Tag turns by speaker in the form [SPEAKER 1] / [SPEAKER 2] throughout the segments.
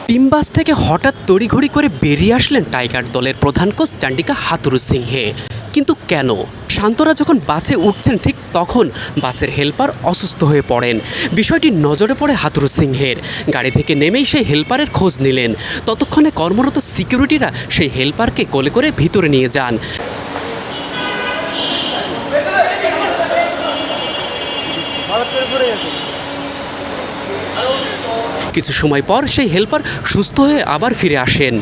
[SPEAKER 1] Team bus থেকে হঠাৎ তড়িঘড়ি করে বেরিয়ে আসলেন টাইগার দলের প্রধান কোচ চান্ডিকা হাথুরুসিংহে। কিন্তু কেন? শান্তরা যখন বাসে উঠছেন ঠিক তখন বাসের হেল্পার অসুস্থ হয়ে পড়েন। বিষয়টি নজরে পড়ে হাথুরুসিংহের। গাড়ি থেকে নেমেই সেই হেল্পারের খোঁজ নিলেন। ততক্ষণে কর্মরত সিকিউরিটিরা সেই হেল্পারকে কোলে করে ভিতরে নিয়ে যান। কিছু সময় পর সেই হেল্পার সুস্থ হয়ে আবার ফিরে আসেন।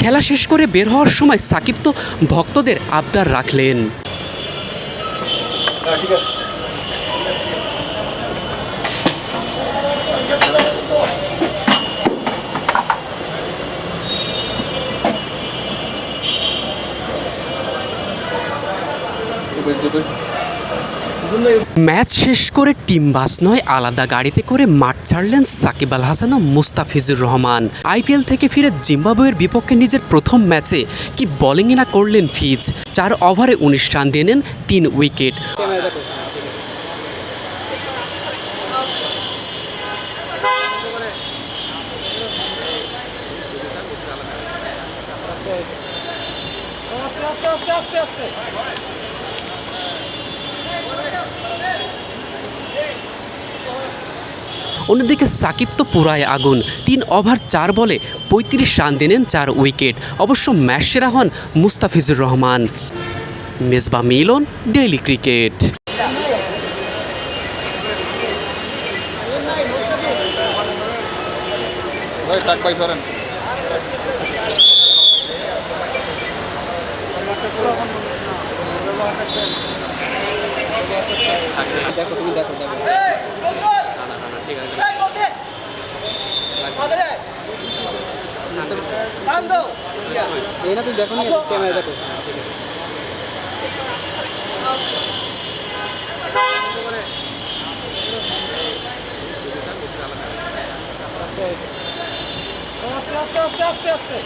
[SPEAKER 1] খেলা শেষ করে বের হওয়ার সময় সাকিব তো ভক্তদের আবদার রাখলেন। ম্যাচ শেষ করে টিম বাস নয় আলাদা গাড়িতে করে মাঠ ছাড়লেন সাকিব আল হাসান ও মুস্তাফিজুর রহমান। আইপিএল থেকে ফিরে জিম্বাবুয়ের বিপক্ষে নিজের প্রথম ম্যাচে কি বোলিংই না করলেন ফিজ। 4 ওভারে 19 রান দিয়ে নেন 3 উইকেট। অন্যদিকে সাকিব তো পুরায় আগুন। 3 ওভার 4 বলে 35 রান দিলেন 4 উইকেট। অবশ্য ম্যাচ সেরা হন মুস্তাফিজুর রহমান। মেজবা মিলন, ডেইলি ক্রিকেট।
[SPEAKER 2] দেখো তুমি দেখো দেখো এই না তুমি দেখো নি ক্যামেরা দেখো। আস্তে আস্তে আস্তে আস্তে